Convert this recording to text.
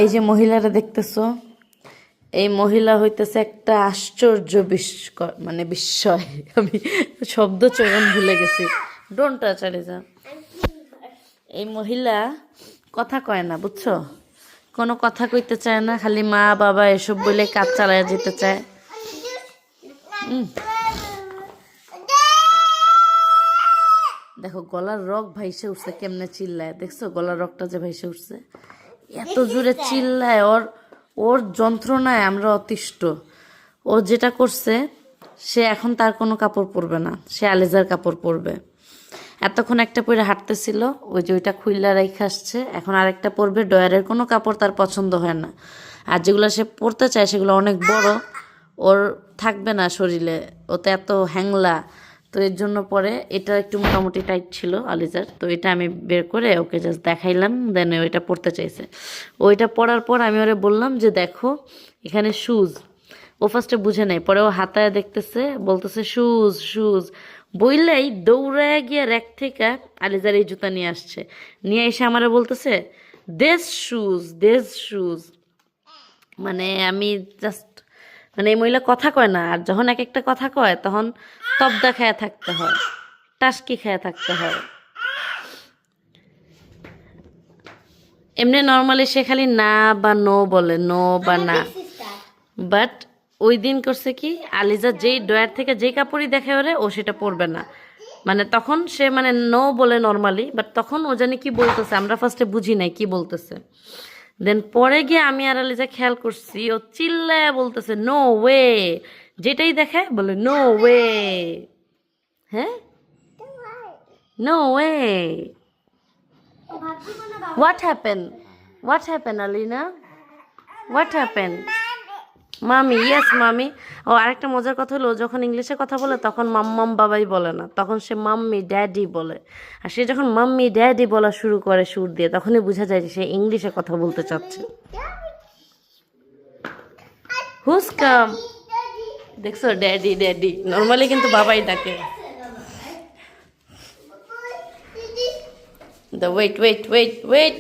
এই যে মহিলারা দেখতেছো, এই মহিলা হইতেছে একটা আশ্চর্য মানে বিস্ময়। আমি শব্দ চয়ন ভুলে গেছি। Don't touch Ariza. এই মহিলা কথা কয় না, বুঝছো? কোনো কথা কইতে চায় না, খালি মা বাবা এসব বলে কাজ চালায় যেতে চায়। দেখো গলার রগ ভাইসে উঠছে, কেমনে চিল্লায়, দেখছো গলার রগটা যে ভাইসে উঠছে, এত জোরে চিল্লায়। ওর ওর যন্ত্রণায় আমরা অতিষ্ঠ। ও যেটা করছে, সে এখন তার কোনো কাপড় পরবে না, সে আলেজার কাপড় পরবে। এতক্ষণ একটা পরে হাঁটতেছিল, ওই যে ওইটা খুইলা রেখে আসছে, এখন আরেকটা পরবে। ডয়ারের কোনো কাপড় তার পছন্দ হয় না, আর যেগুলো সে পরতে চায় সেগুলো অনেক বড়, ওর থাকবে না শরীরে, ওতে এত হ্যাংলা। তো এর জন্য পরে এটা একটু মোটামুটি টাইট ছিল আলিজার, তো এটা আমি বের করে ওকে জাস্ট দেখাইলাম, দেন ওইটা পরতে চাইছে। ওইটা পরার পর আমি ওরে বললাম যে দেখো এখানে শুজ। ও ফার্স্টে বুঝে নেই, পরে ও হাতায় দেখতেছে, বলতেছে শুজ শুজ বইলেই দৌড়ায় গিয়ে র্যাক থেকে আলিজার এই জুতা নিয়ে আসছে। নিয়ে এসে আমারে বলতেছে দেশ শুজ, দেশ শুজ। মানে আমি জাস্ট, মানে এই মহিলা কথা কয় না, আর যখন এক একটা কথা কয় তখন তবদা খেয়ে থাকতে হয়, টাসকি খেয়ে থাকতে হয়। এমনি নর্মালি সে খালি না বা নো বলে, নো বা না। বাট ওই দিন করছে কি, আলিজা যেই ডয়ার থেকে যেই কাপড়ই দেখে ওরে, ও সেটা পরবে না। মানে তখন সে মানে নো বলে নর্মালি, বাট তখন ও জানি কি বলতেছে, আমরা ফার্স্টে বুঝি নাই কি বলতেছে। দেন পরে গিয়ে আমি আর আলিজা খেয়াল করছি, ও চিল্লায় বলতেছে নো ওয়ে, যেটাই দেখে বলে নো ওয়ে। হ্যাঁ, no way. What happen, what happen Alina, what happen? মামি, ইয়েস মামি। ও আরেকটা মজার কথা হলো, যখন ইংলিশে কথা বলে তখন মাম্মাম বাবাই বলে না, তখন সে মাম্মি ড্যাডি বলে। আর সে যখন মাম্মি ড্যাডি বলা শুরু করে সুর দিয়ে, তখনই বোঝা যায় যে সে ইংলিশে কথা বলতে চাচ্ছে। হুজ কাম, দেখছো ড্যাডি ড্যাডি, নর্মালি কিন্তু বাবাই ডাকে। The wait, wait, wait, wait.